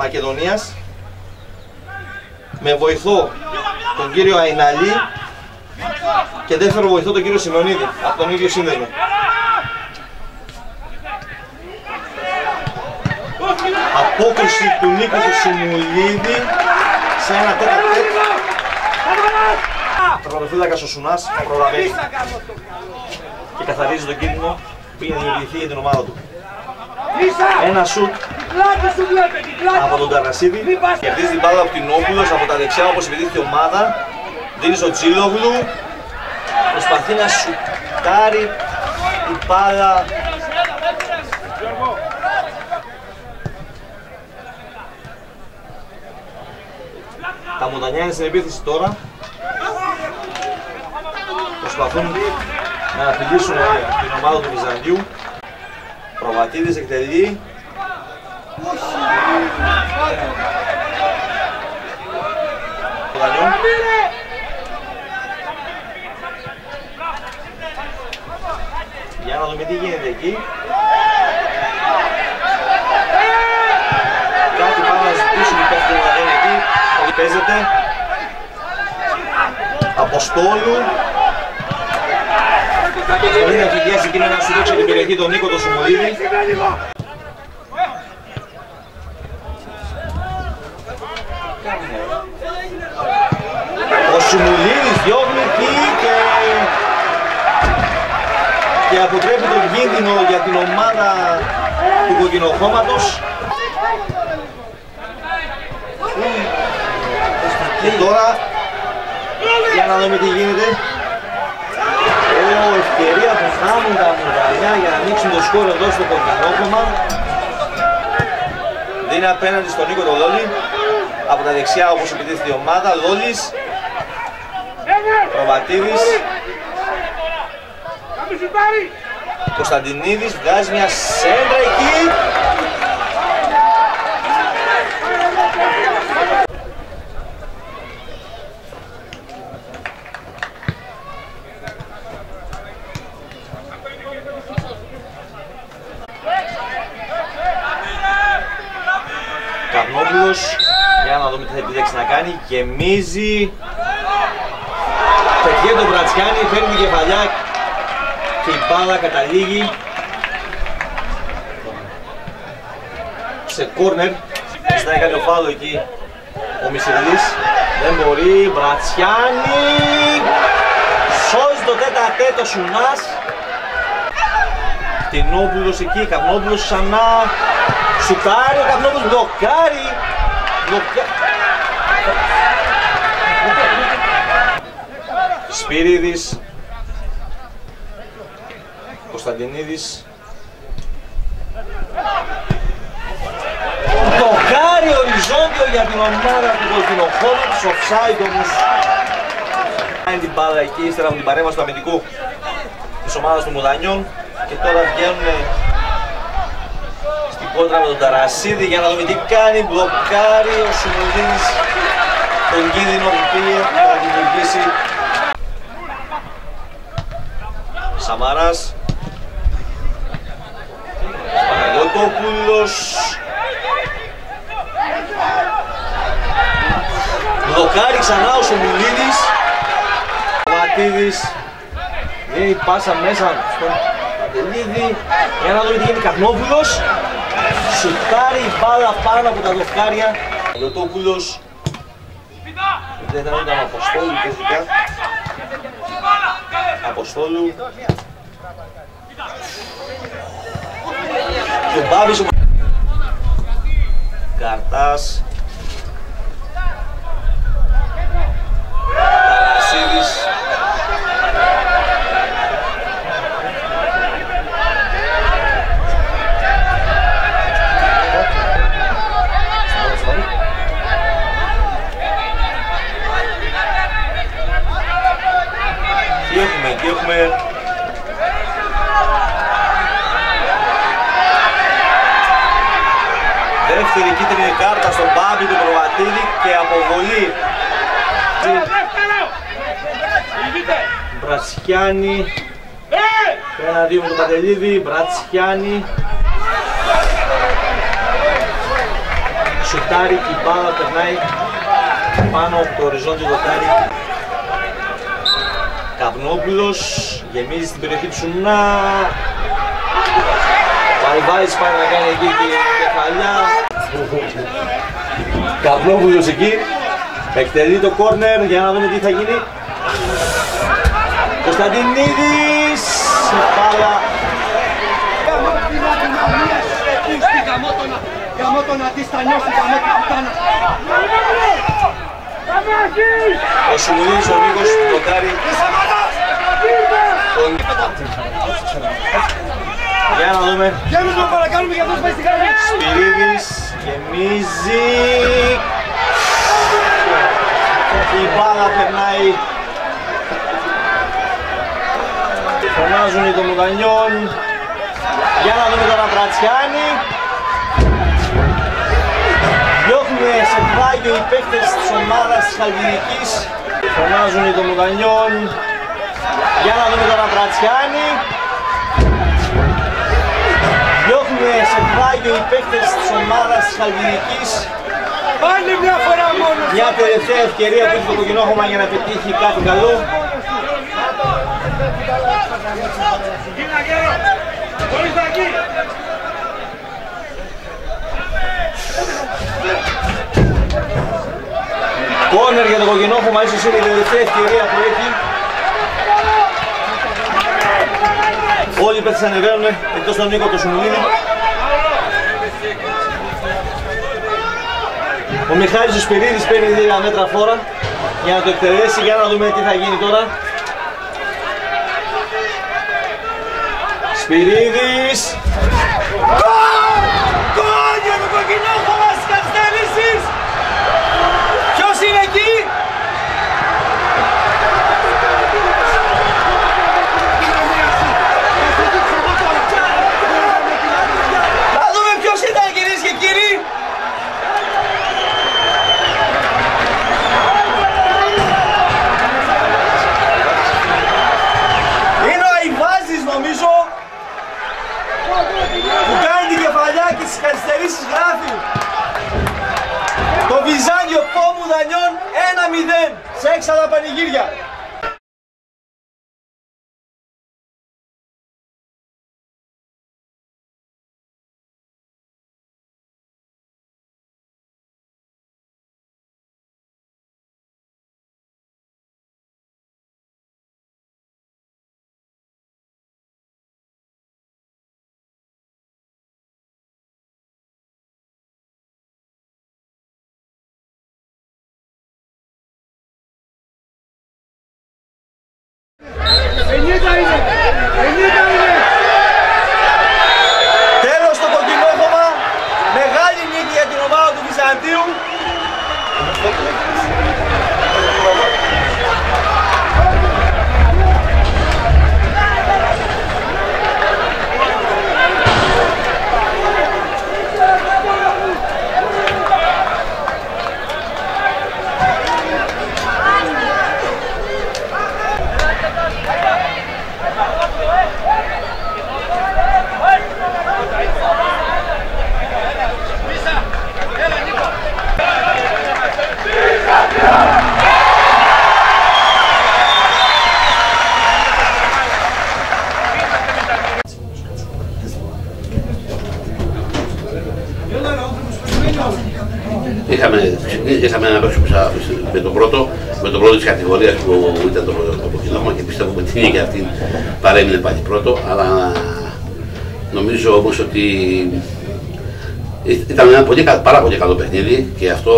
Μακεδονίας με βοηθό τον κύριο Αϊναλή και δεύτερο βοηθό τον κύριο Σιμεωνίδη από τον ίδιο σύνδεσμο. Απόκριση του Νίκου του Σιμουλίδη σε ένα τέταρτο. Τερματοφύλακας ο Σουνάς προλαβαίνει και καθαρίζει τον κίνδυνο που είναι δημιουργηθεί για την ομάδα του. Ένα σουτ από τον Ταρασίδη, κερδίζει την μπάλα από την Όπουλος από τα δεξιά όπως επιτίθεται η ομάδα. Δίνει στο Τζίλογλου, προσπαθεί να σουτάρει την μπάλα. Τα Μοντανιά είναι στην επίθεση τώρα. Προσπαθούν να απειλήσουν την ομάδα του Βυζαντίου. Προβατίδης εκτελεί. Ποδανιών. Για να δούμε τι γίνεται εκεί. Κάτι πάμε να ζητήσουν οι παίκτες να είναι εκεί. Όλοι παίζεται. Αποστόλου. Προσπαθεί να φυγιάσει και να σου δείξει την περιοχή τον Νίκο τον Σουμουλίδη. Ο Σουμουλίδης διώχνει και αποτρέπει τον κίνδυνο για την ομάδα του κοκκινοχώματος. Και τώρα για να δούμε τι γίνεται. Ευκαιρία που χάνουν τα Μουδαλιά για να ανοίξουν το σκόρ εδώ στο κοκκινόχωμα. Δίνει απέναντι στον Νίκο τον Λόλη. Από τα δεξιά όπως επιτίθεται η ομάδα. Λόλης. Προβατίδης. Κωνσταντινίδης βγάζει μια σέντρα εκεί. Καρνόπουλος, για να δούμε τι θα επιλέξει να κάνει, γεμίζει. Πετυχαίνει τον Βρατσιάνη, φέρνει την κεφαλιά και η μπάλα καταλήγει σε κόρνερ. Ζητάει κάποιο φάουλο εκεί ο Μισηρλής, δεν μπορεί. Βρατσιάνη, σώζει το τέταρτο Σουνάς. Κτηνόπουλος εκεί, Καπνόπουλος ξανά. Σουτάρει, ο Καπνόπουλος μπλοκάρει. Σπυρίδης. Κωνσταντινίδης. 2 για την ομάδα του Κοκκινοχώματος, offside όμως. Κάνει την μπάλα εκεί ύστερα από την παρέμβαση του αμυντικού της ομάδας των Μουδανιών και τώρα βγαίνουν στην κόντρα με τον Ταρασίδη για να δούμε τι κάνει. Μπλοκάρει ο Σουμουδίνης τον κίνδυνο που πήγε να δημιουργήσει. Σαμαράς, Παναγιώτοπουλος, μπλοκάρει ξανά ο Σουμουδίνης. Ο Ματίδης δίνει πάσα μέσα στον Παντελίδη για να δούμε τι γίνει. Καπνόπουλος σουτάρει η μπάλα πάνω από τα δοκάρια. Παναγιώτοπουλος δεν ήταν ούτε Αποστόλου και φυσικά Αποστόλου και ο Μπάβης, ο Καρτάς, Ταρασίδης, τι έχουμε δεύτερη κίτρινη κάρτα στον Μπάμπη του Προβατίδη και αποβολή. Μπρατσιάνη, ένα-δύο με τον Παντελίδη, Μπρατσιάνη σουτάρει και η μπάλα περνάει πάνω από το οριζόντιο δοκάρι. Καπνόπουλος γεμίζει στην περιοχή του Σουνά. Παλβάης πάει να κάνει εκεί την κεφαλιά. Καπνόπουλος εκεί εκτελεί το κόρνερ για να δούμε τι θα γίνει. Κωνσταντινίδης, μπάλα. Γαμώ τον αντίστανιώσει, γαμώ την πουτάνα. Ο Σουμουδίνης ο Νίκος μπλοκάρει τον... Για να δούμε. Σπυρίδης γεμίζει. Η μπάλα περνάει. Φωνάζουν οι των Μουδανιών. Για να δούμε τώρα Μπρατσιάνη. Διώχνουν σε πλάγιο οι παίκτες της ομάδας της Χαλκιδικής. Φωνάζουν οι των Μουδανιών. Για να δούμε τώρα Μπρατσιάνη. Διώχνουν σε πλάγιο οι παίκτες της ομάδας της Χαλκιδικής. Πάλι μια φορά μόνο. Μια τελευταία ευκαιρία που έχει το Κοκκινόχωμα για να πετύχει κάτι καλό. Κόρνερ για το Κοκκινόχωμα, ίσως είναι η τελευταία ευκαιρία που έχει. Όλοι οι παίκτες ανεβαίνουν, εκτός τον Νίκο, το Σουμουδίνη. Ο Μιχάλης ο Σπυρίδης παίρνει 2 μέτρα φόρα για να το εκτελέσει, για να δούμε τι θα γίνει τώρα. Σπυρίδης. Γκολ για το Κοκκινόχωμα στις καθυστερήσεις. Ποιος είναι εκεί? Θα δούμε ποιος ήταν, κυρίες και κύριοι. Είναι ο Αϊβάζης νομίζω, που κάνει την κεφαλιά και στις καθυστερήσεις γράφει. Το Βυζάνιο Πόμου Δανιών 1-0 σε έξαλα πανηγύρια. Ήρθαμε να παίξουμε με τον πρώτο της κατηγορίας που ήταν το Ποκινόχωμα και πιστεύω ότι την νίκη αυτή παρέμεινε πάλι πρώτο, αλλά νομίζω όμως ότι ήταν ένα πάρα πολύ καλό παιχνίδι και αυτό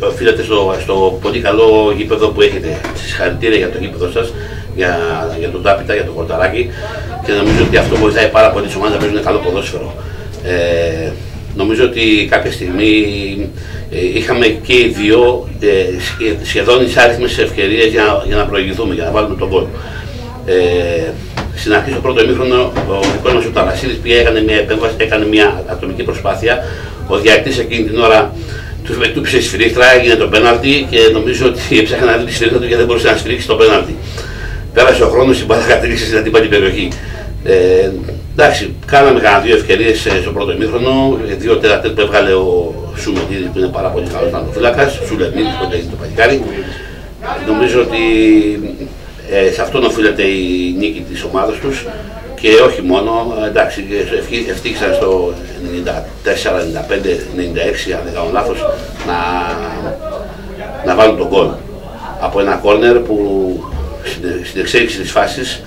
οφείλεται στο πολύ καλό γήπεδο που έχετε. Συγχαρητήρια για το γήπεδο σας, για τον Τάπητα, για το Κορταράκι, και νομίζω ότι αυτό βοηθάει πάρα πολύ τις ομάδες να παίζουν καλό ποδόσφαιρο. Νομίζω ότι κάποια στιγμή είχαμε και οι δύο σχεδόν εισάριθμες ευκαιρίες για να προηγηθούμε, για να βάλουμε τον γκολ. Στην αρχή, στο πρώτο ημίχρονο, ο δικός μας ο Ταρασίδης έκανε μια ατομική προσπάθεια. Ο διαιτητής εκείνη την ώρα του πήσε σφυρίχτρα, έγινε το πέναλτι και νομίζω ότι έψαχνε να δει τη σφυρίχτρα του και δεν μπορούσε να σφυρίξει το πέναλτι. Πέρασε ο χρόνος, η μπάλα κατέληξε στην αντίπαλη περιοχή. Εντάξει, κάναμε κανένα δύο ευκαιρίες στο πρώτο ημίχρονο, δύο τερατέτ που έβγαλε ο Σουμετίδης που είναι πάρα πολύ καλός τερματοφύλακας, Σουλεμίδης που είναι το παλικάρι. Νομίζω ότι σε αυτόν οφείλεται η νίκη της ομάδας τους και όχι μόνο, εντάξει, ευτύχησαν στο 94, 95, 96, αν δεν κάνω λάθος, να βάλουν τον γκολ από ένα κόρνερ που στην εξέλιξη της φάσης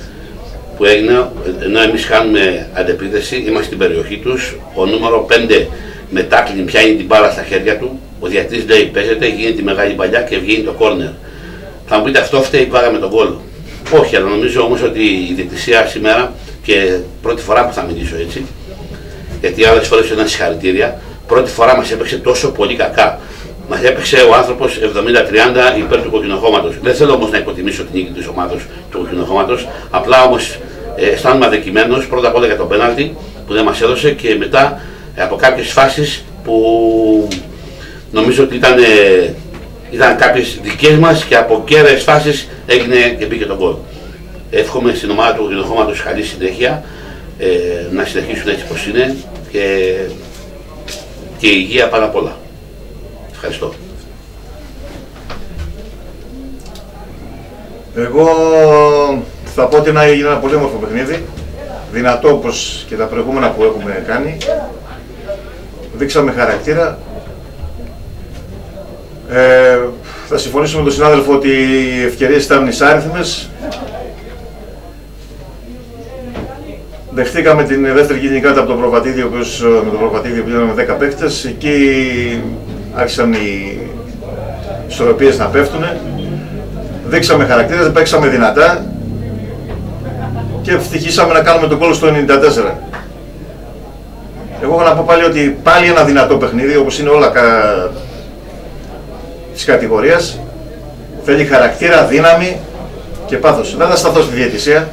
που έγινε, ενώ εμείς κάνουμε αντεπίθεση, είμαστε στην περιοχή τους, ο νούμερο 5 με τάκλιν πιάνει την μπάλα στα χέρια του, ο διαιτητής λέει παίζεται, γίνεται τη μεγάλη παλιά και βγαίνει το κόρνερ. Θα μου πείτε αυτό φταίει που βάλαμε τον γκολ. Όχι, αλλά νομίζω όμως ότι η διαιτησία σήμερα, και πρώτη φορά που θα μιλήσω έτσι, γιατί άλλες φορές ήταν συγχαρητήρια, πρώτη φορά μας έπαιξε τόσο πολύ κακά. Μας έπαιξε ο άνθρωπος 70-30 υπέρ του Κοκκινοχώματος. Δεν θέλω όμως να υποτιμήσω την νίκη της ομάδας του Κοκκινοχώματος, απλά όμως αισθάνομαι αδικημένος πρώτα απ' όλα για το πέναλτι που δεν μας έδωσε και μετά από κάποιες φάσεις που νομίζω ότι ήταν κάποιες δικές μας και από κέρδες φάσεις έγινε και μπήκε τον γκολ. Εύχομαι στην ομάδα του Κοκκινοχώματος καλή συνέχεια, να συνεχίσουν έτσι πως είναι και υγεία πάνω απ' όλα. Ευχαριστώ. Εγώ θα πω ότι έγινε ένα πολύ όμορφο παιχνίδι, δυνατό όπως και τα προηγούμενα που έχουμε κάνει. Δείξαμε χαρακτήρα. Θα συμφωνήσω με τον συνάδελφο ότι οι ευκαιρίες ήταν εισάριθμες. Δεχτήκαμε την δεύτερη κίτρινη κάρτα από τον Προβατίδη, με τον Προβατίδη που ήταν με 10 παίκτες. Εκεί άρχισαν οι ισορροπίες να πέφτουν. Δείξαμε χαρακτήρα, παίξαμε δυνατά και ευτυχήσαμε να κάνουμε τον γκολ στο 94. Εγώ έχω να πω πάλι ότι πάλι ένα δυνατό παιχνίδι, όπως είναι όλα της κατηγορίας. Θέλει χαρακτήρα, δύναμη και πάθος. Δεν θα σταθώ στη διαιτησία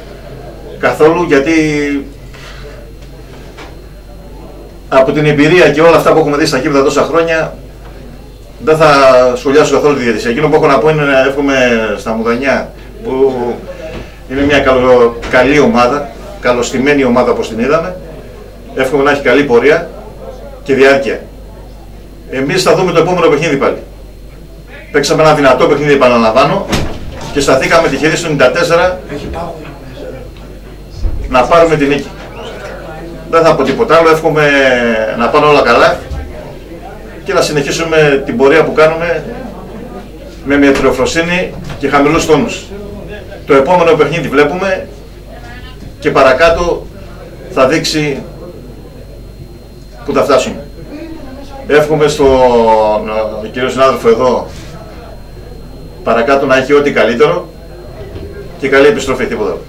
καθόλου, γιατί από την εμπειρία και όλα αυτά που έχουμε δει στα γήπεδα τόσα χρόνια δεν θα σχολιάσω καθόλου τη διαιτησία. Εκείνο που έχω να πω είναι να εύχομαι στα Μουδανιά, που είναι μια καλή ομάδα, καλοστημένη ομάδα όπως την είδαμε. Εύχομαι να έχει καλή πορεία και διάρκεια. Εμείς θα δούμε το επόμενο παιχνίδι πάλι. Παίξαμε ένα δυνατό παιχνίδι, επαναλαμβάνω, και σταθήκαμε τυχεροί στο 94 να πάρουμε την νίκη. Δεν θα πω τίποτα άλλο, εύχομαι να πάνε όλα καλά και να συνεχίσουμε την πορεία που κάνουμε με μετριοφροσύνη και χαμηλούς τόνους. Το επόμενο παιχνίδι βλέπουμε και παρακάτω θα δείξει που θα φτάσουμε. Εύχομαι στον κύριο συνάδελφο εδώ παρακάτω να έχει ό,τι καλύτερο και καλή επιστροφή, τίποτα άλλο.